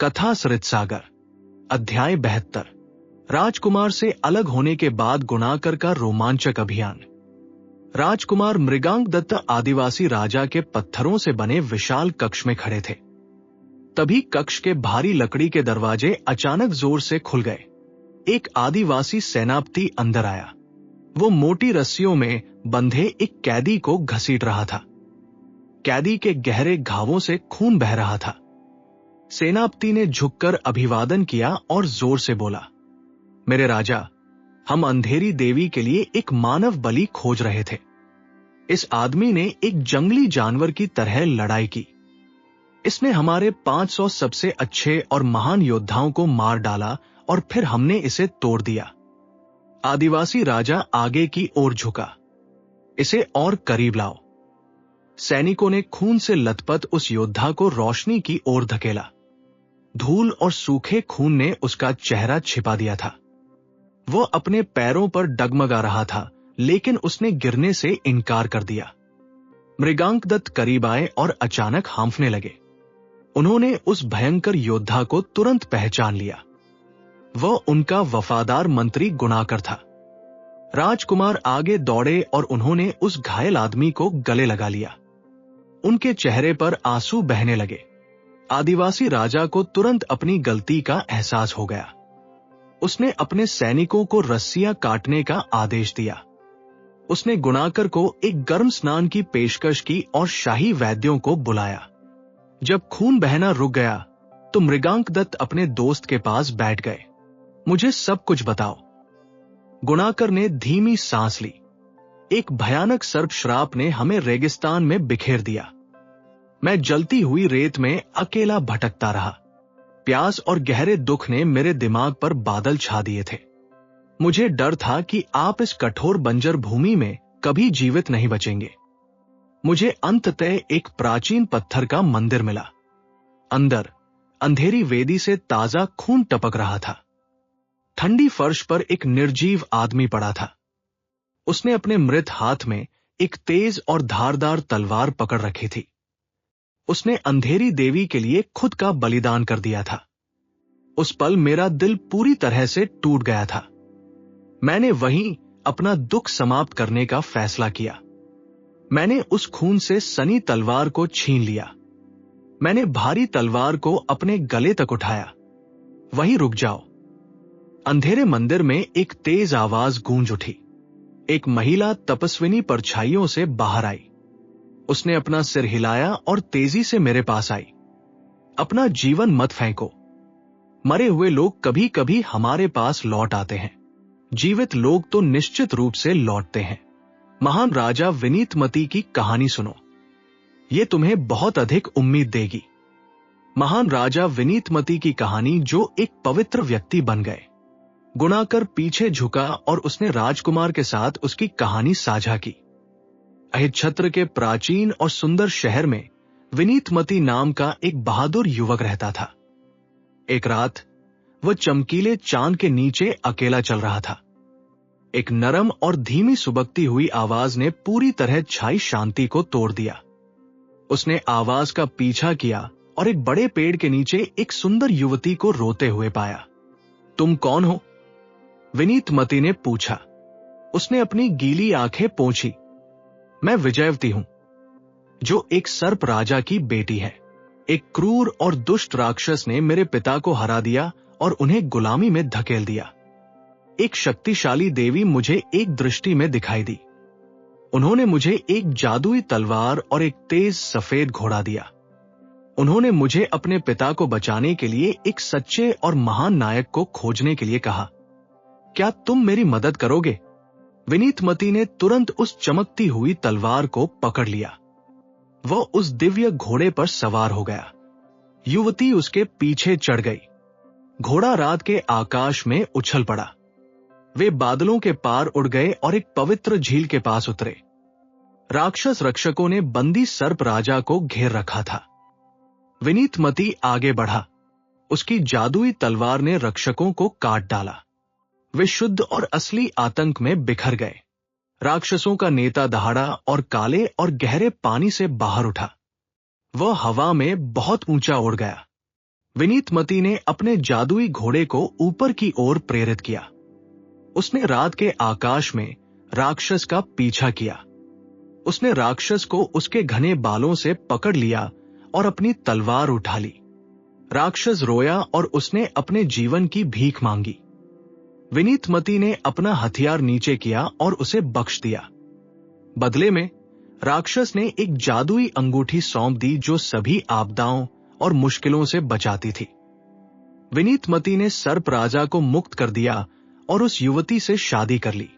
कथा सरितसागर। अध्याय 72। राजकुमार से अलग होने के बाद गुणाकर का रोमांचक अभियान। राजकुमार मृगांक दत्त आदिवासी राजा के पत्थरों से बने विशाल कक्ष में खड़े थे। तभी कक्ष के भारी लकड़ी के दरवाजे अचानक जोर से खुल गए। एक आदिवासी सेनापति अंदर आया। वो मोटी रस्सियों में बंधे एक कैदी को घसीट रहा था। कैदी के गहरे घावों से खून बह रहा था। सेनापति ने झुककर अभिवादन किया और जोर से बोला, मेरे राजा, हम अंधेरी देवी के लिए एक मानव बलि खोज रहे थे। इस आदमी ने एक जंगली जानवर की तरह लड़ाई की। इसने हमारे 500 सबसे अच्छे और महान योद्धाओं को मार डाला और फिर हमने इसे तोड़ दिया। आदिवासी राजा आगे की ओर झुका। इसे और करीब लाओ। सैनिकों ने खून से लथपथ उस योद्धा को रोशनी की ओर धकेला। धूल और सूखे खून ने उसका चेहरा छिपा दिया था। वो अपने पैरों पर डगमगा रहा था, लेकिन उसने गिरने से इनकार कर दिया। मृगांक दत्त करीब आए और अचानक हांफने लगे। उन्होंने उस भयंकर योद्धा को तुरंत पहचान लिया। वह उनका वफादार मंत्री गुणाकर था। राजकुमार आगे दौड़े और उन्होंने उस घायल आदमी को गले लगा लिया। उनके चेहरे पर आंसू बहने लगे। आदिवासी राजा को तुरंत अपनी गलती का एहसास हो गया। उसने अपने सैनिकों को रस्सियां काटने का आदेश दिया। उसने गुणाकर को एक गर्म स्नान की पेशकश की और शाही वैद्यों को बुलाया। जब खून बहना रुक गया तो मृगांक दत्त अपने दोस्त के पास बैठ गए। मुझे सब कुछ बताओ। गुणाकर ने धीमी सांस ली। एक भयानक सर्प श्राप ने हमें रेगिस्तान में बिखेर दिया। मैं जलती हुई रेत में अकेला भटकता रहा। प्यास और गहरे दुख ने मेरे दिमाग पर बादल छा दिए थे। मुझे डर था कि आप इस कठोर बंजर भूमि में कभी जीवित नहीं बचेंगे। मुझे अंततः एक प्राचीन पत्थर का मंदिर मिला। अंदर अंधेरी वेदी से ताजा खून टपक रहा था। ठंडी फर्श पर एक निर्जीव आदमी पड़ा था। उसने अपने मृत हाथ में एक तेज और धारदार तलवार पकड़ रखी थी। उसने अंधेरी देवी के लिए खुद का बलिदान कर दिया था। उस पल मेरा दिल पूरी तरह से टूट गया था। मैंने वहीं अपना दुख समाप्त करने का फैसला किया। मैंने उस खून से सनी तलवार को छीन लिया। मैंने भारी तलवार को अपने गले तक उठाया। वहीं रुक जाओ। अंधेरे मंदिर में एक तेज आवाज गूंज उठी। एक महिला तपस्विनी परछाइयों से बाहर आई। उसने अपना सिर हिलाया और तेजी से मेरे पास आई। अपना जीवन मत फेंको। मरे हुए लोग कभी कभी हमारे पास लौट आते हैं। जीवित लोग तो निश्चित रूप से लौटते हैं। महान राजा विनीतमती की कहानी सुनो। यह तुम्हें बहुत अधिक उम्मीद देगी। महान राजा विनीतमती की कहानी जो एक पवित्र व्यक्ति बन गए। गुणाकर पीछे झुका और उसने राजकुमार के साथ उसकी कहानी साझा की। अहिच्छत्र के प्राचीन और सुंदर शहर में विनीतमती नाम का एक बहादुर युवक रहता था। एक रात वह चमकीले चांद के नीचे अकेला चल रहा था। एक नरम और धीमी सुबकती हुई आवाज ने पूरी तरह छाई शांति को तोड़ दिया। उसने आवाज का पीछा किया और एक बड़े पेड़ के नीचे एक सुंदर युवती को रोते हुए पाया। तुम कौन हो? विनीतमती ने पूछा। उसने अपनी गीली आंखें पोंछी। मैं विजयवती हूं, जो एक सर्प राजा की बेटी है। एक क्रूर और दुष्ट राक्षस ने मेरे पिता को हरा दिया और उन्हें गुलामी में धकेल दिया। एक शक्तिशाली देवी मुझे एक दृष्टि में दिखाई दी। उन्होंने मुझे एक जादुई तलवार और एक तेज सफेद घोड़ा दिया। उन्होंने मुझे अपने पिता को बचाने के लिए एक सच्चे और महान नायक को खोजने के लिए कहा। क्या तुम मेरी मदद करोगे? विनीतमती ने तुरंत उस चमकती हुई तलवार को पकड़ लिया। वह उस दिव्य घोड़े पर सवार हो गया। युवती उसके पीछे चढ़ गई। घोड़ा रात के आकाश में उछल पड़ा। वे बादलों के पार उड़ गए और एक पवित्र झील के पास उतरे। राक्षस रक्षकों ने बंदी सर्प राजा को घेर रखा था। विनीतमती आगे बढ़ा। उसकी जादुई तलवार ने रक्षकों को काट डाला। वे शुद्ध और असली आतंक में बिखर गए। राक्षसों का नेता दहाड़ा और काले और गहरे पानी से बाहर उठा। वह हवा में बहुत ऊंचा उड़ गया। विनीतमती ने अपने जादुई घोड़े को ऊपर की ओर प्रेरित किया। उसने रात के आकाश में राक्षस का पीछा किया। उसने राक्षस को उसके घने बालों से पकड़ लिया और अपनी तलवार उठा ली। राक्षस रोया और उसने अपने जीवन की भीख मांगी। विनीतमती ने अपना हथियार नीचे किया और उसे बख्श दिया। बदले में राक्षस ने एक जादुई अंगूठी सौंप दी जो सभी आपदाओं और मुश्किलों से बचाती थी। विनीतमती ने सर्प राजा को मुक्त कर दिया और उस युवती से शादी कर ली।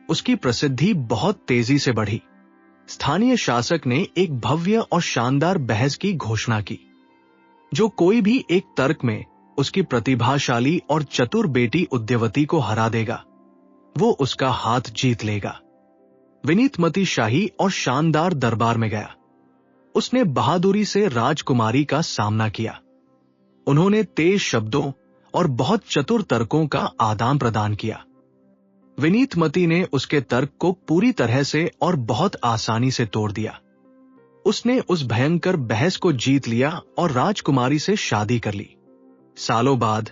उसकी प्रसिद्धि बहुत तेजी से बढ़ी। स्थानीय शासक ने एक भव्य और शानदार बहस की घोषणा की। जो कोई भी एक तर्क में उसकी प्रतिभाशाली और चतुर बेटी उद्यवती को हरा देगा, वो उसका हाथ जीत लेगा। विनीतमती शाही और शानदार दरबार में गया। उसने बहादुरी से राजकुमारी का सामना किया। उन्होंने तेज शब्दों और बहुत चतुर तर्कों का आदान प्रदान किया। विनीतमती ने उसके तर्क को पूरी तरह से और बहुत आसानी से तोड़ दिया। उसने उस भयंकर बहस को जीत लिया और राजकुमारी से शादी कर ली। सालों बाद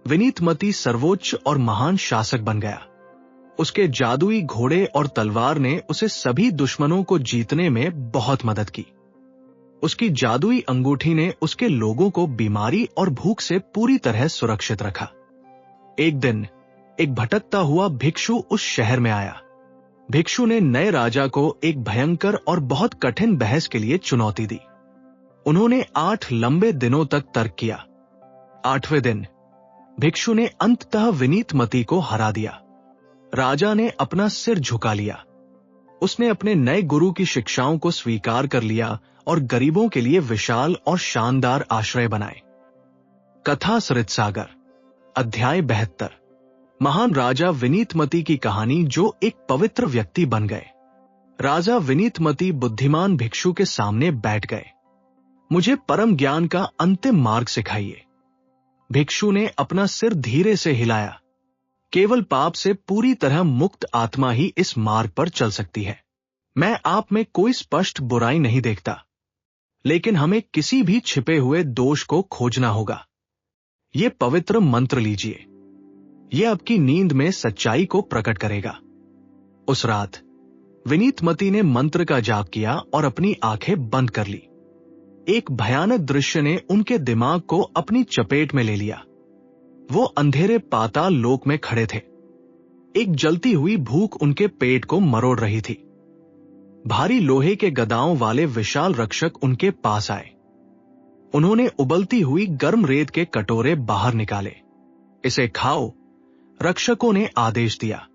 विनीतमती सर्वोच्च और महान शासक बन गया। उसके जादुई घोड़े और तलवार ने उसे सभी दुश्मनों को जीतने में बहुत मदद की। उसकी जादुई अंगूठी ने उसके लोगों को बीमारी और भूख से पूरी तरह सुरक्षित रखा। एक दिन एक भटकता हुआ भिक्षु उस शहर में आया। भिक्षु ने नए राजा को एक भयंकर और बहुत कठिन बहस के लिए चुनौती दी। उन्होंने 8 लंबे दिनों तक तर्क किया। 8वें दिन भिक्षु ने अंततः विनीतमती को हरा दिया। राजा ने अपना सिर झुका लिया। उसने अपने नए गुरु की शिक्षाओं को स्वीकार कर लिया और गरीबों के लिए विशाल और शानदार आश्रय बनाए। कथा सरितसागर, अध्याय 72। महान राजा विनीतमती की कहानी जो एक पवित्र व्यक्ति बन गए। राजा विनीतमती बुद्धिमान भिक्षु के सामने बैठ गए। मुझे परम ज्ञान का अंतिम मार्ग सिखाइए। भिक्षु ने अपना सिर धीरे से हिलाया। केवल पाप से पूरी तरह मुक्त आत्मा ही इस मार्ग पर चल सकती है। मैं आप में कोई स्पष्ट बुराई नहीं देखता, लेकिन हमें किसी भी छिपे हुए दोष को खोजना होगा। ये पवित्र मंत्र लीजिए। यह आपकी नींद में सच्चाई को प्रकट करेगा। उस रात विनीतमती ने मंत्र का जाप किया और अपनी आंखें बंद कर ली। एक भयानक दृश्य ने उनके दिमाग को अपनी चपेट में ले लिया। वो अंधेरे पाताल लोक में खड़े थे। एक जलती हुई भूख उनके पेट को मरोड़ रही थी। भारी लोहे के गदाओं वाले विशाल रक्षक उनके पास आए। उन्होंने उबलती हुई गर्म रेत के कटोरे बाहर निकाले। इसे खाओ, रक्षकों ने आदेश दिया।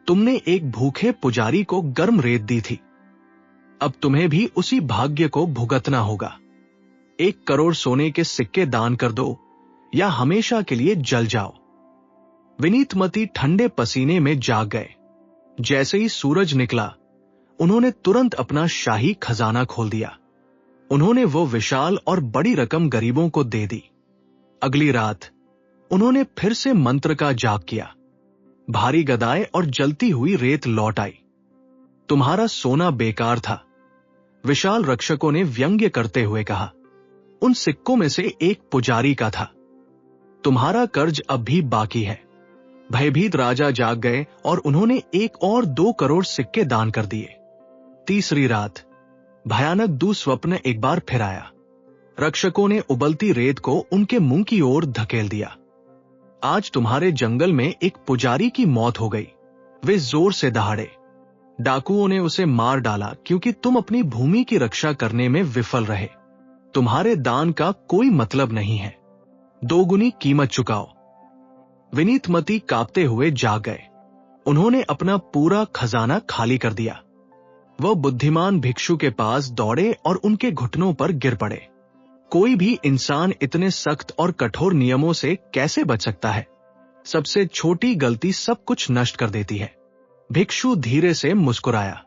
तुमने एक भूखे पुजारी को गर्म रेत दी थी। अब तुम्हें भी उसी भाग्य को भुगतना होगा। 1 करोड़ सोने के सिक्के दान कर दो या हमेशा के लिए जल जाओ। विनीतमती ठंडे पसीने में जाग गए। जैसे ही सूरज निकला, उन्होंने तुरंत अपना शाही खजाना खोल दिया। उन्होंने वो विशाल और बड़ी रकम गरीबों को दे दी। अगली रात उन्होंने फिर से मंत्र का जाप किया। भारी गदाएं और जलती हुई रेत लौट आई। तुम्हारा सोना बेकार था, विशाल रक्षकों ने व्यंग्य करते हुए कहा। उन सिक्कों में से एक पुजारी का था। तुम्हारा कर्ज अब भी बाकी है। भयभीत राजा जाग गए और उन्होंने 1 और 2 करोड़ सिक्के दान कर दिए। तीसरी रात भयानक दुस्वप्न एक बार फिर आया। रक्षकों ने उबलती रेत को उनके मुंह की ओर धकेल दिया। आज तुम्हारे जंगल में एक पुजारी की मौत हो गई। वे जोर से दहाड़े। डाकुओं ने उसे मार डाला क्योंकि तुम अपनी भूमि की रक्षा करने में विफल रहे। तुम्हारे दान का कोई मतलब नहीं है। 2 गुनी कीमत चुकाओ। विनीतमती कांपते हुए जाग गए। उन्होंने अपना पूरा खजाना खाली कर दिया। वह बुद्धिमान भिक्षु के पास दौड़े और उनके घुटनों पर गिर पड़े। कोई भी इंसान इतने सख्त और कठोर नियमों से कैसे बच सकता है? सबसे छोटी गलती सब कुछ नष्ट कर देती है। भिक्षु धीरे से मुस्कुराया।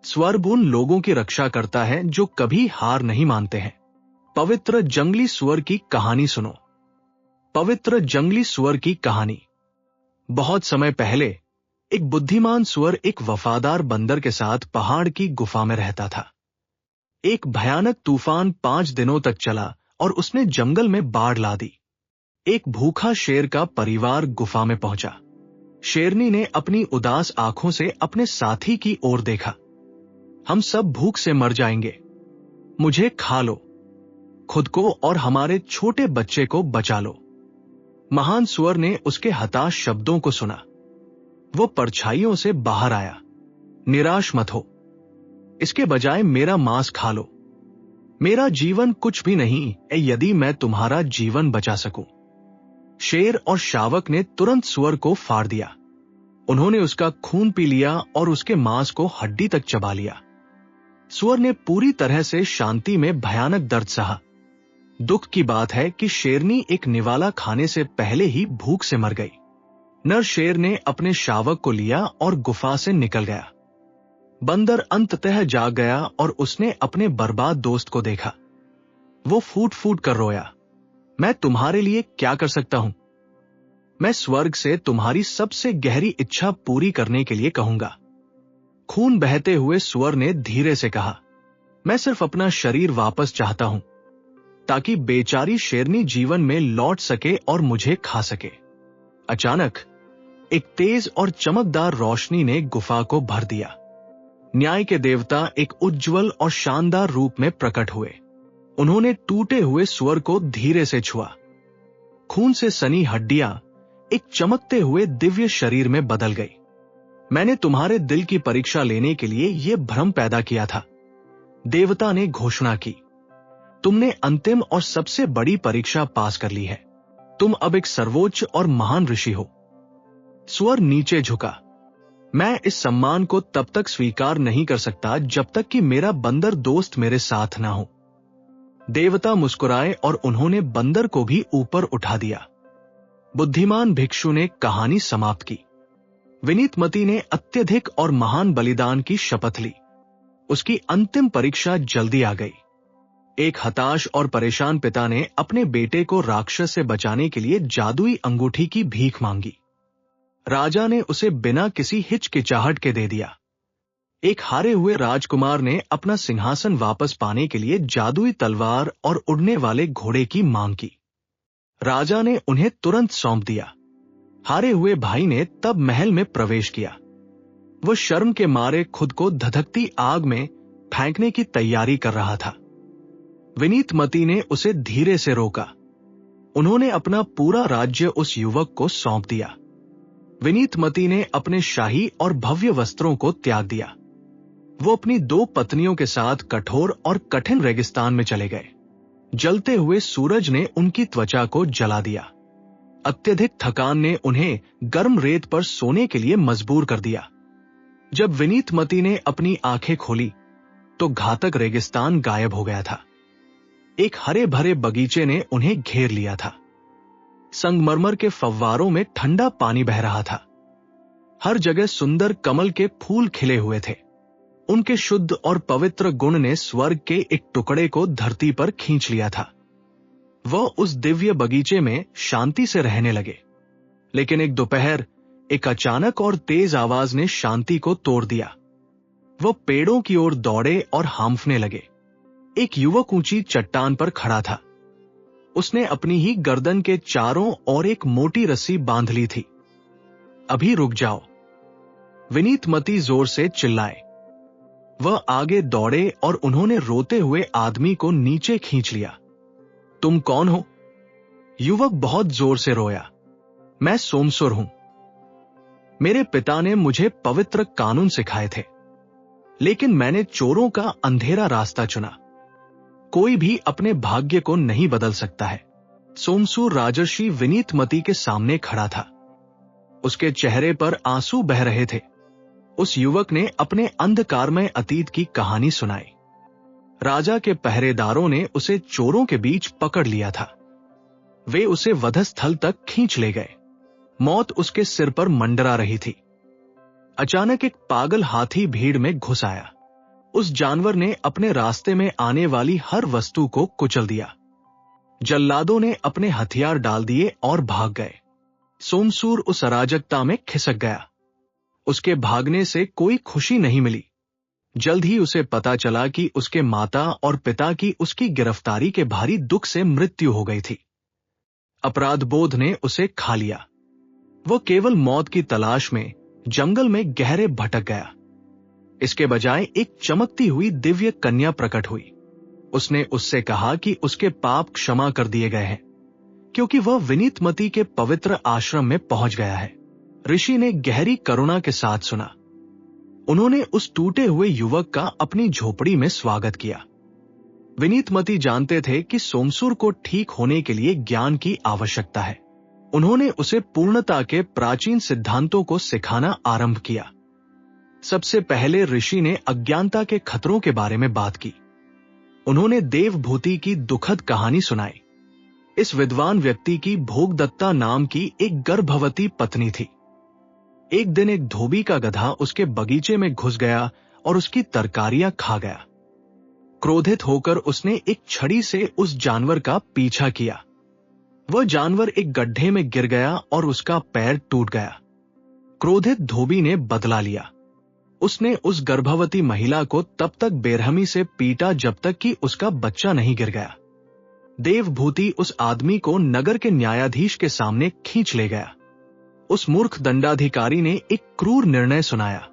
स्वर्ग उन लोगों की रक्षा करता है जो कभी हार नहीं मानते हैं। पवित्र जंगली सुअर की कहानी सुनो। पवित्र जंगली सुअर की कहानी। बहुत समय पहले एक बुद्धिमान सुअर एक वफादार बंदर के साथ पहाड़ की गुफा में रहता था। एक भयानक तूफान 5 दिनों तक चला और उसने जंगल में बाढ़ ला दी। एक भूखा शेर का परिवार गुफा में पहुंचा। शेरनी ने अपनी उदास आंखों से अपने साथी की ओर देखा। हम सब भूख से मर जाएंगे, मुझे खा लो, खुद को और हमारे छोटे बच्चे को बचा लो। महान सुअर ने उसके हताश शब्दों को सुना। वो परछाइयों से बाहर आया। निराश मत हो, इसके बजाय मेरा मांस खा लो। मेरा जीवन कुछ भी नहीं है यदि मैं तुम्हारा जीवन बचा सकूं। शेर और शावक ने तुरंत सुअर को फाड़ दिया। उन्होंने उसका खून पी लिया और उसके मांस को हड्डी तक चबा लिया। सुअर ने पूरी तरह से शांति में भयानक दर्द सहा। दुख की बात है कि शेरनी एक निवाला खाने से पहले ही भूख से मर गई। नर शेर ने अपने शावक को लिया और गुफा से निकल गया। बंदर अंततः जाग गया और उसने अपने बर्बाद दोस्त को देखा। वो फूट फूट कर रोया, मैं तुम्हारे लिए क्या कर सकता हूं? मैं स्वर्ग से तुम्हारी सबसे गहरी इच्छा पूरी करने के लिए कहूंगा। खून बहते हुए सुअर ने धीरे से कहा, मैं सिर्फ अपना शरीर वापस चाहता हूं, ताकि बेचारी शेरनी जीवन में लौट सके और मुझे खा सके। अचानक एक तेज और चमकदार रोशनी ने गुफा को भर दिया। न्याय के देवता एक उज्जवल और शानदार रूप में प्रकट हुए। उन्होंने टूटे हुए सुअर को धीरे से छुआ। खून से सनी हड्डियां एक चमकते हुए दिव्य शरीर में बदल गई। मैंने तुम्हारे दिल की परीक्षा लेने के लिए यह भ्रम पैदा किया था, देवता ने घोषणा की। तुमने अंतिम और सबसे बड़ी परीक्षा पास कर ली है। तुम अब एक सर्वोच्च और महान ऋषि हो। सुअर नीचे झुका। मैं इस सम्मान को तब तक स्वीकार नहीं कर सकता जब तक कि मेरा बंदर दोस्त मेरे साथ ना हो। देवता मुस्कुराए और उन्होंने बंदर को भी ऊपर उठा दिया। बुद्धिमान भिक्षु ने कहानी समाप्त की। विनीतमती ने अत्यधिक और महान बलिदान की शपथ ली। उसकी अंतिम परीक्षा जल्दी आ गई। एक हताश और परेशान पिता ने अपने बेटे को राक्षस से बचाने के लिए जादुई अंगूठी की भीख मांगी। राजा ने उसे बिना किसी हिचकिचाहट के दे दिया। एक हारे हुए राजकुमार ने अपना सिंहासन वापस पाने के लिए जादुई तलवार और उड़ने वाले घोड़े की मांग की। राजा ने उन्हें तुरंत सौंप दिया। हारे हुए भाई ने तब महल में प्रवेश किया। वह शर्म के मारे खुद को धधकती आग में फेंकने की तैयारी कर रहा था। विनीतमती ने उसे धीरे से रोका। उन्होंने अपना पूरा राज्य उस युवक को सौंप दिया। विनीतमती ने अपने शाही और भव्य वस्त्रों को त्याग दिया। वो अपनी 2 पत्नियों के साथ कठोर और कठिन रेगिस्तान में चले गए। जलते हुए सूरज ने उनकी त्वचा को जला दिया। अत्यधिक थकान ने उन्हें गर्म रेत पर सोने के लिए मजबूर कर दिया। जब विनीतमती ने अपनी आंखें खोली तो घातक रेगिस्तान गायब हो गया था। एक हरे भरे बगीचे ने उन्हें घेर लिया था। संगमरमर के फव्वारों में ठंडा पानी बह रहा था। हर जगह सुंदर कमल के फूल खिले हुए थे। उनके शुद्ध और पवित्र गुण ने स्वर्ग के एक टुकड़े को धरती पर खींच लिया था। वह उस दिव्य बगीचे में शांति से रहने लगे। लेकिन एक दोपहर एक अचानक और तेज आवाज ने शांति को तोड़ दिया। वह पेड़ों की ओर दौड़े और हांफने लगे। एक युवक ऊंची चट्टान पर खड़ा था। उसने अपनी ही गर्दन के चारों ओर एक मोटी रस्सी बांध ली थी। अभी रुक जाओ, विनीतमती जोर से चिल्लाए। वह आगे दौड़े और उन्होंने रोते हुए आदमी को नीचे खींच लिया। तुम कौन हो? युवक बहुत जोर से रोया। मैं सोमसुर हूं। मेरे पिता ने मुझे पवित्र कानून सिखाए थे, लेकिन मैंने चोरों का अंधेरा रास्ता चुना। कोई भी अपने भाग्य को नहीं बदल सकता है। सोमसुर राजर्षि विनीतमती के सामने खड़ा था। उसके चेहरे पर आंसू बह रहे थे। उस युवक ने अपने अंधकारमय अतीत की कहानी सुनाई। राजा के पहरेदारों ने उसे चोरों के बीच पकड़ लिया था। वे उसे वधस्थल तक खींच ले गए। मौत उसके सिर पर मंडरा रही थी। अचानक एक पागल हाथी भीड़ में घुस आया। उस जानवर ने अपने रास्ते में आने वाली हर वस्तु को कुचल दिया। जल्लादों ने अपने हथियार डाल दिए और भाग गए। सोमसूर उस अराजकता में खिसक गया। उसके भागने से कोई खुशी नहीं मिली। जल्द ही उसे पता चला कि उसके माता और पिता की उसकी गिरफ्तारी के भारी दुख से मृत्यु हो गई थी। अपराधबोध ने उसे खा लिया। वो केवल मौत की तलाश में जंगल में गहरे भटक गया। इसके बजाय एक चमकती हुई दिव्य कन्या प्रकट हुई। उसने उससे कहा कि उसके पाप क्षमा कर दिए गए हैं, क्योंकि वह विनीतमती के पवित्र आश्रम में पहुंच गया है। ऋषि ने गहरी करुणा के साथ सुना। उन्होंने उस टूटे हुए युवक का अपनी झोपड़ी में स्वागत किया। विनीतमती जानते थे कि सोमसुर को ठीक होने के लिए ज्ञान की आवश्यकता है। उन्होंने उसे पूर्णता के प्राचीन सिद्धांतों को सिखाना आरंभ किया। सबसे पहले ऋषि ने अज्ञानता के खतरों के बारे में बात की। उन्होंने देवभूति की दुखद कहानी सुनाई। इस विद्वान व्यक्ति की भोगदत्ता नाम की एक गर्भवती पत्नी थी। एक दिन एक धोबी का गधा उसके बगीचे में घुस गया और उसकी तरकारियां खा गया। क्रोधित होकर उसने एक छड़ी से उस जानवर का पीछा किया। वह जानवर एक गड्ढे में गिर गया और उसका पैर टूट गया। क्रोधित धोबी ने बदला लिया। उसने उस गर्भवती महिला को तब तक बेरहमी से पीटा जब तक कि उसका बच्चा नहीं गिर गया। देवभूति उस आदमी को नगर के न्यायाधीश के सामने खींच ले गया। उस मूर्ख दंडाधिकारी ने एक क्रूर निर्णय सुनाया।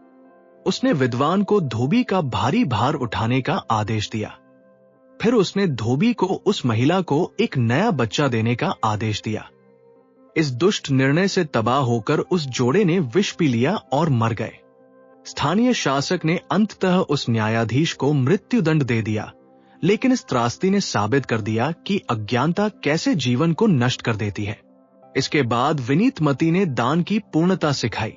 उसने विद्वान को धोबी का भारी भार उठाने का आदेश दिया। फिर उसने धोबी को उस महिला को एक नया बच्चा देने का आदेश दिया। इस दुष्ट निर्णय से तबाह होकर उस जोड़े ने विष पी लिया और मर गए। स्थानीय शासक ने अंततः उस न्यायाधीश को मृत्युदंड दे दिया, लेकिन इस त्रासदी ने साबित कर दिया कि अज्ञानता कैसे जीवन को नष्ट कर देती है। इसके बाद विनीतमती ने दान की पूर्णता सिखाई।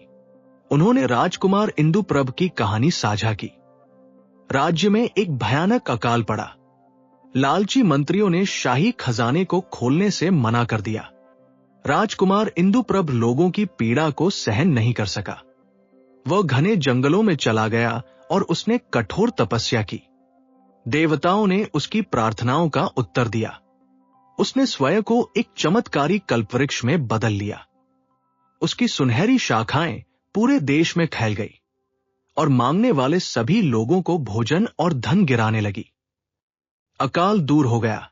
उन्होंने राजकुमार इंदुप्रभ की कहानी साझा की। राज्य में एक भयानक अकाल पड़ा। लालची मंत्रियों ने शाही खजाने को खोलने से मना कर दिया। राजकुमार इंदुप्रभ लोगों की पीड़ा को सहन नहीं कर सका। वह घने जंगलों में चला गया और उसने कठोर तपस्या की। देवताओं ने उसकी प्रार्थनाओं का उत्तर दिया। उसने स्वयं को एक चमत्कारी कल्पवृक्ष में बदल लिया। उसकी सुनहरी शाखाएं पूरे देश में फैल गई और मांगने वाले सभी लोगों को भोजन और धन गिराने लगी। अकाल दूर हो गया।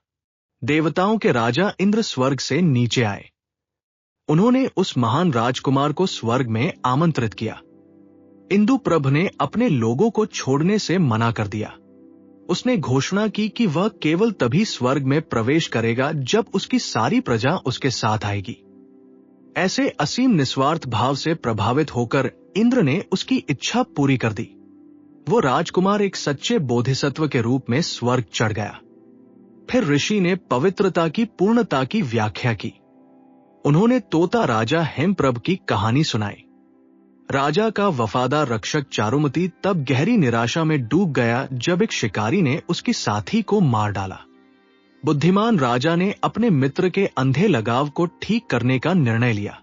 देवताओं के राजा इंद्र स्वर्ग से नीचे आए। उन्होंने उस महान राजकुमार को स्वर्ग में आमंत्रित किया। इंदुप्रभ ने अपने लोगों को छोड़ने से मना कर दिया। उसने घोषणा की कि वह केवल तभी स्वर्ग में प्रवेश करेगा जब उसकी सारी प्रजा उसके साथ आएगी। ऐसे असीम निस्वार्थ भाव से प्रभावित होकर इंद्र ने उसकी इच्छा पूरी कर दी। वो राजकुमार एक सच्चे बोधिसत्व के रूप में स्वर्ग चढ़ गया। फिर ऋषि ने पवित्रता की पूर्णता की व्याख्या की। उन्होंने तोता राजा हेमप्रभ की कहानी सुनाई। राजा का वफादार रक्षक चारुमती तब गहरी निराशा में डूब गया जब एक शिकारी ने उसकी साथी को मार डाला। बुद्धिमान राजा ने अपने मित्र के अंधे लगाव को ठीक करने का निर्णय लिया।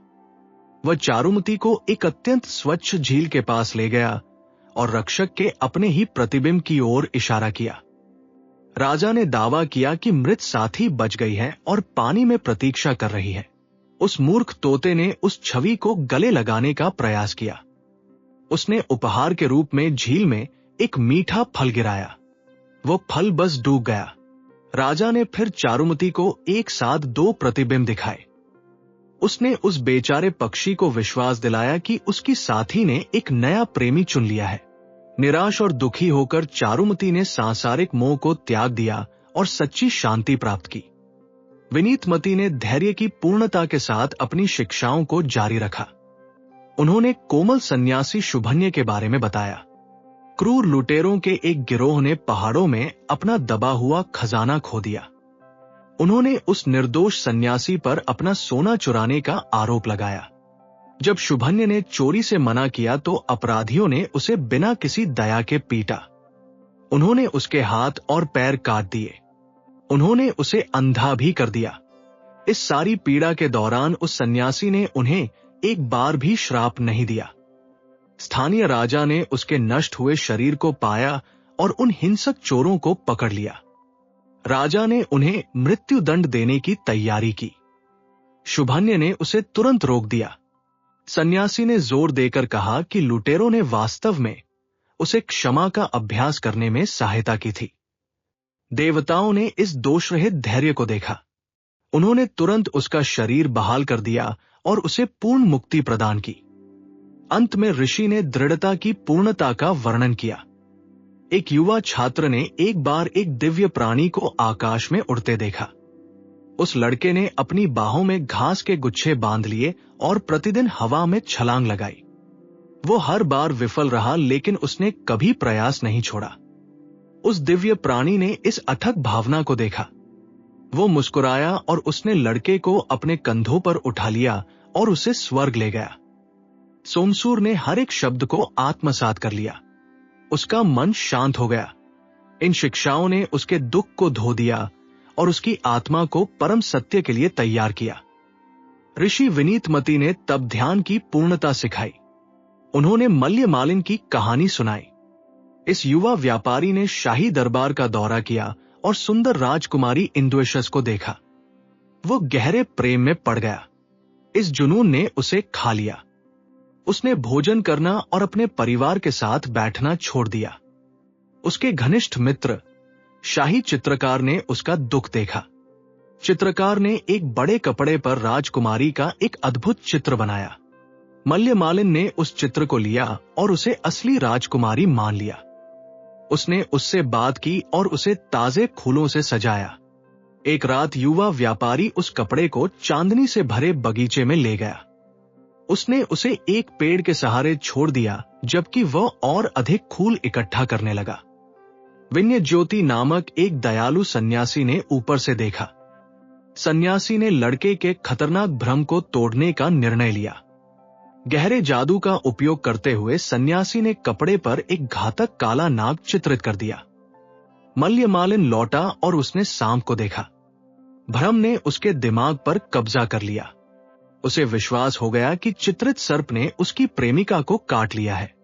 वह चारुमती को एक अत्यंत स्वच्छ झील के पास ले गया और रक्षक के अपने ही प्रतिबिंब की ओर इशारा किया। राजा ने दावा किया कि मृत साथी बच गई है और पानी में प्रतीक्षा कर रही है। उस मूर्ख तोते ने उस छवि को गले लगाने का प्रयास किया। उसने उपहार के रूप में झील में एक मीठा फल गिराया। वो फल बस डूब गया। राजा ने फिर चारुमती को एक साथ 2 प्रतिबिंब दिखाए। उसने उस बेचारे पक्षी को विश्वास दिलाया कि उसकी साथी ने एक नया प्रेमी चुन लिया है। निराश और दुखी होकर चारुमती ने सांसारिक मोह को त्याग दिया और सच्ची शांति प्राप्त की। विनीतमती ने धैर्य की पूर्णता के साथ अपनी शिक्षाओं को जारी रखा। उन्होंने कोमल सन्यासी शुभन्य के बारे में बताया। क्रूर लुटेरों के एक गिरोह ने पहाड़ों में अपना दबा हुआ खजाना खो दिया। उन्होंने उस निर्दोष सन्यासी पर अपना सोना चुराने का आरोप लगाया। जब शुभन्य ने चोरी से मना किया तो अपराधियों ने उसे बिना किसी दया के पीटा। उन्होंने उसके हाथ और पैर काट दिए। उन्होंने उसे अंधा भी कर दिया। इस सारी पीड़ा के दौरान उस सन्यासी ने उन्हें एक बार भी श्राप नहीं दिया। स्थानीय राजा ने उसके नष्ट हुए शरीर को पाया और उन हिंसक चोरों को पकड़ लिया। राजा ने उन्हें मृत्युदंड देने की तैयारी की। शुभन्य ने उसे तुरंत रोक दिया। सन्यासी ने जोर देकर कहा कि लुटेरों ने वास्तव में उसे क्षमा का अभ्यास करने में सहायता की थी। देवताओं ने इस दोषरहित धैर्य को देखा। उन्होंने तुरंत उसका शरीर बहाल कर दिया और उसे पूर्ण मुक्ति प्रदान की। अंत में ऋषि ने दृढ़ता की पूर्णता का वर्णन किया। एक युवा छात्र ने एक बार एक दिव्य प्राणी को आकाश में उड़ते देखा। उस लड़के ने अपनी बाहों में घास के गुच्छे बांध लिए और प्रतिदिन हवा में छलांग लगाई। वो हर बार विफल रहा, लेकिन उसने कभी प्रयास नहीं छोड़ा। उस दिव्य प्राणी ने इस अथक भावना को देखा। वो मुस्कुराया और उसने लड़के को अपने कंधों पर उठा लिया और उसे स्वर्ग ले गया। सोमसूर ने हर एक शब्द को आत्मसात कर लिया। उसका मन शांत हो गया। इन शिक्षाओं ने उसके दुख को धो दिया और उसकी आत्मा को परम सत्य के लिए तैयार किया। ऋषि विनीतमती ने तब ध्यान की पूर्णता सिखाई। उन्होंने मल्यमालिन की कहानी सुनाई। इस युवा व्यापारी ने शाही दरबार का दौरा किया और सुंदर राजकुमारी इंद्वेशस को देखा। वो गहरे प्रेम में पड़ गया। इस जुनून ने उसे खा लिया। उसने भोजन करना और अपने परिवार के साथ बैठना छोड़ दिया। उसके घनिष्ठ मित्र शाही चित्रकार ने उसका दुख देखा। चित्रकार ने एक बड़े कपड़े पर राजकुमारी का एक अद्भुत चित्र बनाया। मल्यमालिन ने उस चित्र को लिया और उसे असली राजकुमारी मान लिया। उसने उससे बात की और उसे ताजे फूलों से सजाया। एक रात युवा व्यापारी उस कपड़े को चांदनी से भरे बगीचे में ले गया। उसने उसे एक पेड़ के सहारे छोड़ दिया, जबकि वह और अधिक फूल इकट्ठा करने लगा। विन्य ज्योति नामक एक दयालु सन्यासी ने ऊपर से देखा। सन्यासी ने लड़के के खतरनाक भ्रम को तोड़ने का निर्णय लिया। गहरे जादू का उपयोग करते हुए सन्यासी ने कपड़े पर एक घातक काला नाग चित्रित कर दिया। मल्यमालिन लौटा और उसने सांप को देखा। भ्रम ने उसके दिमाग पर कब्जा कर लिया। उसे विश्वास हो गया कि चित्रित सर्प ने उसकी प्रेमिका को काट लिया है।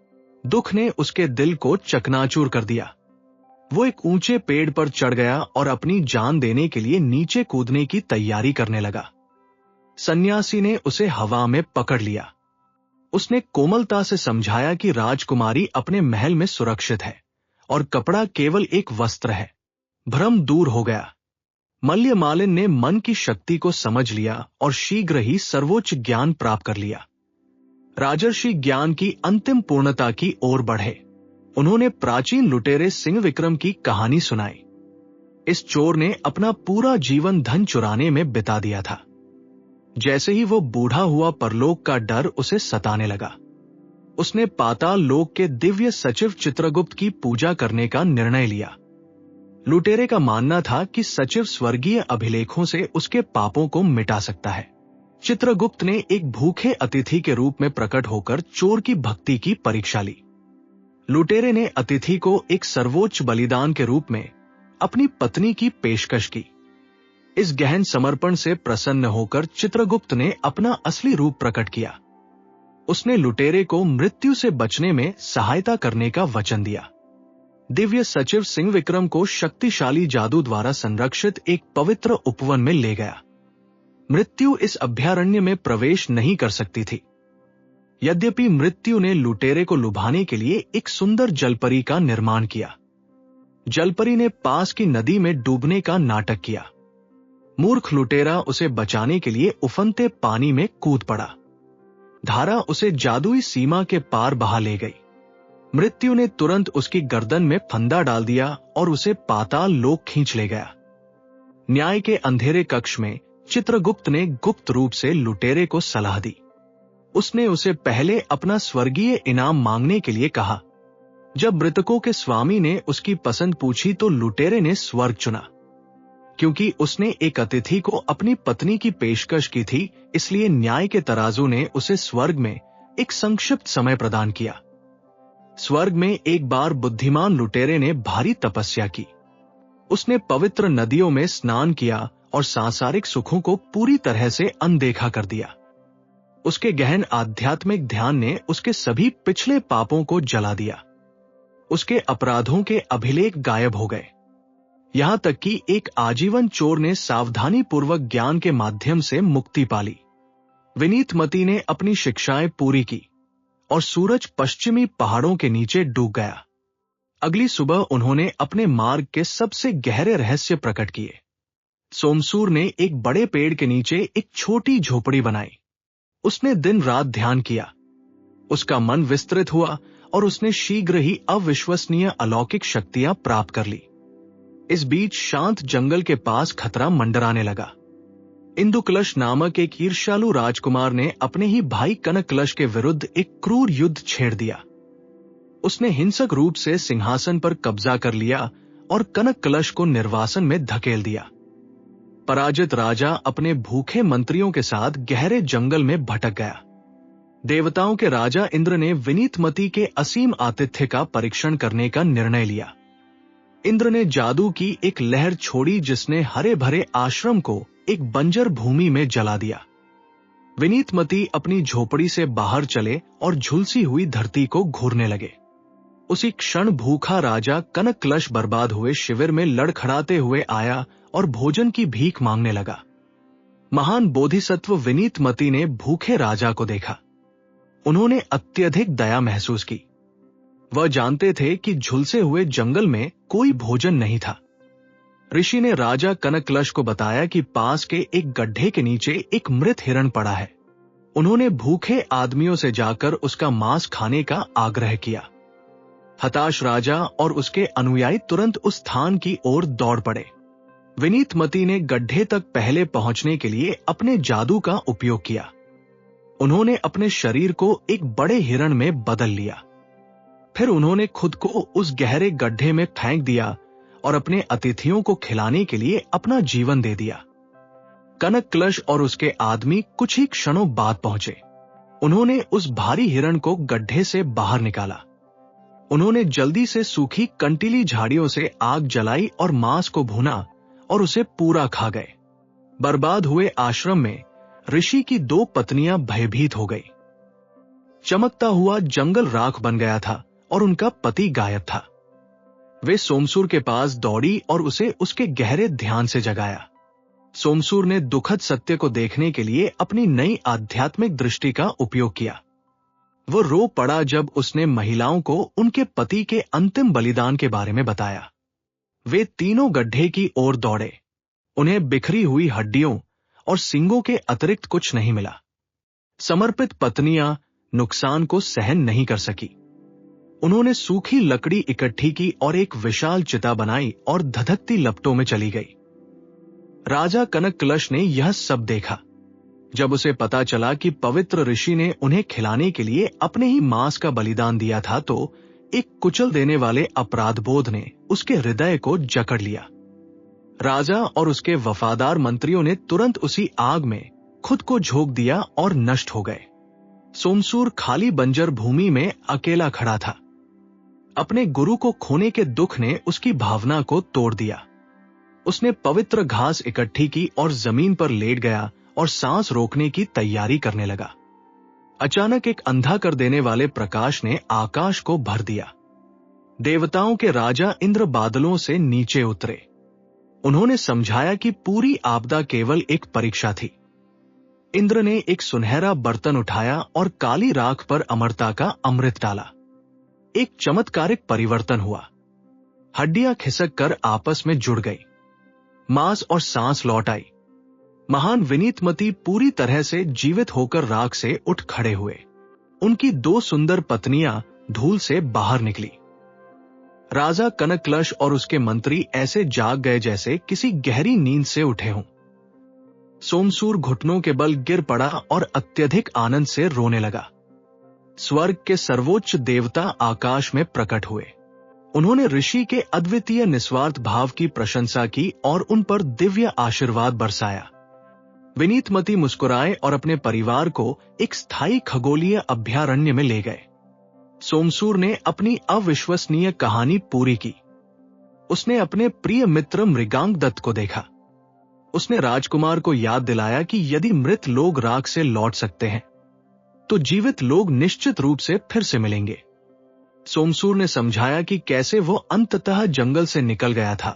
दुख ने उसके दिल को चकनाचूर कर दिया। वो एक ऊंचे पेड़ पर चढ़ गया और अपनी जान देने के लिए नीचे कूदने की तैयारी करने लगा। सन्यासी ने उसे हवा में पकड़ लिया। उसने कोमलता से समझाया कि राजकुमारी अपने महल में सुरक्षित है और कपड़ा केवल एक वस्त्र है। भ्रम दूर हो गया। मल्यमालिन ने मन की शक्ति को समझ लिया और शीघ्र ही सर्वोच्च ज्ञान प्राप्त कर लिया। राजर्षि ज्ञान की अंतिम पूर्णता की ओर बढ़े। उन्होंने प्राचीन लुटेरे सिंह विक्रम की कहानी सुनाई। इस चोर ने अपना पूरा जीवन धन चुराने में बिता दिया था। जैसे ही वो बूढ़ा हुआ, परलोक का डर उसे सताने लगा। उसने पाताल लोक के दिव्य सचिव चित्रगुप्त की पूजा करने का निर्णय लिया। लुटेरे का मानना था कि सचिव स्वर्गीय अभिलेखों से उसके पापों को मिटा सकता है। चित्रगुप्त ने एक भूखे अतिथि के रूप में प्रकट होकर चोर की भक्ति की परीक्षा ली। लुटेरे ने अतिथि को एक सर्वोच्च बलिदान के रूप में अपनी पत्नी की पेशकश की। इस गहन समर्पण से प्रसन्न होकर चित्रगुप्त ने अपना असली रूप प्रकट किया। उसने लुटेरे को मृत्यु से बचने में सहायता करने का वचन दिया। दिव्य सचिव सिंह विक्रम को शक्तिशाली जादू द्वारा संरक्षित एक पवित्र उपवन में ले गया। मृत्यु इस अभयारण्य में प्रवेश नहीं कर सकती थी। यद्यपि मृत्यु ने लुटेरे को लुभाने के लिए एक सुंदर जलपरी का निर्माण किया। जलपरी ने पास की नदी में डूबने का नाटक किया। मूर्ख लुटेरा उसे बचाने के लिए उफनते पानी में कूद पड़ा। धारा उसे जादुई सीमा के पार बहा ले गई। मृत्यु ने तुरंत उसकी गर्दन में फंदा डाल दिया और उसे पाताल लोक खींच ले गया। न्याय के अंधेरे कक्ष में चित्रगुप्त ने गुप्त रूप से लुटेरे को सलाह दी। उसने उसे पहले अपना स्वर्गीय इनाम मांगने के लिए कहा। जब मृतकों के स्वामी ने उसकी पसंद पूछी तो लुटेरे ने स्वर्ग चुना। क्योंकि उसने एक अतिथि को अपनी पत्नी की पेशकश की थी, इसलिए न्याय के तराजू ने उसे स्वर्ग में एक संक्षिप्त समय प्रदान किया। स्वर्ग में एक बार बुद्धिमान लुटेरे ने भारी तपस्या की। उसने पवित्र नदियों में स्नान किया और सांसारिक सुखों को पूरी तरह से अनदेखा कर दिया। उसके गहन आध्यात्मिक ध्यान ने उसके सभी पिछले पापों को जला दिया। उसके अपराधों के अभिलेख गायब हो गए। यहां तक कि एक आजीवन चोर ने सावधानी पूर्वक ज्ञान के माध्यम से मुक्ति पाली। विनीतमती ने अपनी शिक्षाएं पूरी की और सूरज पश्चिमी पहाड़ों के नीचे डूब गया। अगली सुबह उन्होंने अपने मार्ग के सबसे गहरे रहस्य प्रकट किए। सोमसूर ने एक बड़े पेड़ के नीचे एक छोटी झोपड़ी बनाई। उसने दिन रात ध्यान किया। उसका मन विस्तृत हुआ और उसने शीघ्र ही अविश्वसनीय अलौकिक शक्तियां प्राप्त कर ली। इस बीच शांत जंगल के पास खतरा मंडराने लगा। इंदुकलश नामक एक ईर्ष्यालु राजकुमार ने अपने ही भाई कनकलश के विरुद्ध एक क्रूर युद्ध छेड़ दिया। उसने हिंसक रूप से सिंहासन पर कब्जा कर लिया और कनकलश को निर्वासन में धकेल दिया। पराजित राजा अपने भूखे मंत्रियों के साथ गहरे जंगल में भटक गया। देवताओं के राजा इंद्र ने विनीतमती के असीम आतिथ्य का परीक्षण करने का निर्णय लिया। इंद्र ने जादू की एक लहर छोड़ी जिसने हरे भरे आश्रम को एक बंजर भूमि में जला दिया। विनीतमती अपनी झोपड़ी से बाहर चले और झुलसी हुई धरती को घूरने लगे। उसी क्षण भूखा राजा कनकलश बर्बाद हुए शिविर में लड़खड़ाते हुए आया और भोजन की भीख मांगने लगा। महान बोधिसत्व विनीतमती ने भूखे राजा को देखा। उन्होंने अत्यधिक दया महसूस की। वह जानते थे कि झुलसे हुए जंगल में कोई भोजन नहीं था। ऋषि ने राजा कनकलश को बताया कि पास के एक गड्ढे के नीचे एक मृत हिरण पड़ा है। उन्होंने भूखे आदमियों से जाकर उसका मांस खाने का आग्रह किया। हताश राजा और उसके अनुयायी तुरंत उस स्थान की ओर दौड़ पड़े। विनीतमती ने गड्ढे तक पहले पहुंचने के लिए अपने जादू का उपयोग किया। उन्होंने अपने शरीर को एक बड़े हिरण में बदल लिया। फिर उन्होंने खुद को उस गहरे गड्ढे में फेंक दिया और अपने अतिथियों को खिलाने के लिए अपना जीवन दे दिया। कनकलश और उसके आदमी कुछ ही क्षणों बाद पहुंचे। उन्होंने उस भारी हिरण को गड्ढे से बाहर निकाला। उन्होंने जल्दी से सूखी कंटीली झाड़ियों से आग जलाई और मांस को भुना और उसे पूरा खा गए। बर्बाद हुए आश्रम में ऋषि की 2 पत्नियां भयभीत हो गई। चमकता हुआ जंगल राख बन गया था और उनका पति गायब था। वे सोमसूर के पास दौड़ी और उसे उसके गहरे ध्यान से जगाया। सोमसूर ने दुखद सत्य को देखने के लिए अपनी नई आध्यात्मिक दृष्टि का उपयोग किया। वो रो पड़ा जब उसने महिलाओं को उनके पति के अंतिम बलिदान के बारे में बताया। वे तीनों गड्ढे की ओर दौड़े। उन्हें बिखरी हुई हड्डियों और सींगों के अतिरिक्त कुछ नहीं मिला। समर्पित पत्नियां नुकसान को सहन नहीं कर सकी। उन्होंने सूखी लकड़ी इकट्ठी की और एक विशाल चिता बनाई और धधकती लपटों में चली गई। राजा कनकलश ने यह सब देखा। जब उसे पता चला कि पवित्र ऋषि ने उन्हें खिलाने के लिए अपने ही मांस का बलिदान दिया था, तो एक कुचल देने वाले अपराधबोध ने उसके हृदय को जकड़ लिया। राजा और उसके वफादार मंत्रियों ने तुरंत उसी आग में खुद को झोंक दिया और नष्ट हो गए। सोमसूर खाली बंजर भूमि में अकेला खड़ा था। अपने गुरु को खोने के दुख ने उसकी भावना को तोड़ दिया। उसने पवित्र घास इकट्ठी की और जमीन पर लेट गया और सांस रोकने की तैयारी करने लगा। अचानक एक अंधा कर देने वाले प्रकाश ने आकाश को भर दिया। देवताओं के राजा इंद्र बादलों से नीचे उतरे। उन्होंने समझाया कि पूरी आपदा केवल एक परीक्षा थी। इंद्र ने एक सुनहरा बर्तन उठाया और काली राख पर अमरता का अमृत डाला। एक चमत्कारिक परिवर्तन हुआ। हड्डियां खिसक कर आपस में जुड़ गई। मांस और सांस लौट आई। महान विनीतमती पूरी तरह से जीवित होकर राख से उठ खड़े हुए। उनकी 2 सुंदर पत्नियां धूल से बाहर निकली। राजा कनकलश और उसके मंत्री ऐसे जाग गए जैसे किसी गहरी नींद से उठे हों। सोमसूर घुटनों के बल गिर पड़ा और अत्यधिक आनंद से रोने लगा। स्वर्ग के सर्वोच्च देवता आकाश में प्रकट हुए। उन्होंने ऋषि के अद्वितीय निस्वार्थ भाव की प्रशंसा की और उन पर दिव्य आशीर्वाद बरसाया। विनीतमती मुस्कुराए और अपने परिवार को एक स्थायी खगोलीय अभयारण्य में ले गए। सोमसूर ने अपनी अविश्वसनीय कहानी पूरी की। उसने अपने प्रिय मित्र मृगांक दत्त को देखा। उसने राजकुमार को याद दिलाया कि यदि मृत लोग राख से लौट सकते हैं, तो जीवित लोग निश्चित रूप से फिर से मिलेंगे। सोमसूर ने समझाया कि कैसे वो अंततः जंगल से निकल गया था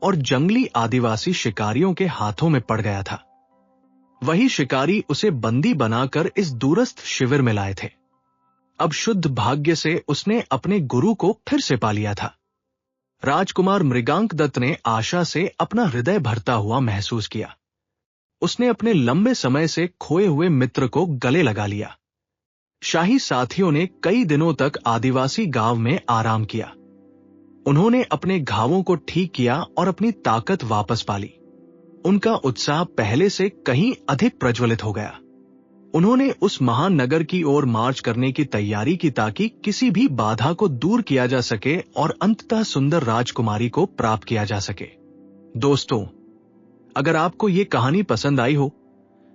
और जंगली आदिवासी शिकारियों के हाथों में पड़ गया था। वही शिकारी उसे बंदी बनाकर इस दूरस्थ शिविर में लाए थे। अब शुद्ध भाग्य से उसने अपने गुरु को फिर से पा लिया था। राजकुमार मृगांक दत्त ने आशा से अपना हृदय भरता हुआ महसूस किया। उसने अपने लंबे समय से खोए हुए मित्र को गले लगा लिया। शाही साथियों ने कई दिनों तक आदिवासी गांव में आराम किया। उन्होंने अपने घावों को ठीक किया और अपनी ताकत वापस पा ली। उनका उत्साह पहले से कहीं अधिक प्रज्वलित हो गया। उन्होंने उस महान नगर की ओर मार्च करने की तैयारी की ताकि किसी भी बाधा को दूर किया जा सके और अंततः सुंदर राजकुमारी को प्राप्त किया जा सके। दोस्तों, अगर आपको ये कहानी पसंद आई हो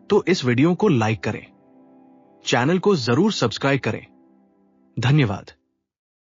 तो इस वीडियो को लाइक करें, चैनल को जरूर सब्सक्राइब करें। धन्यवाद।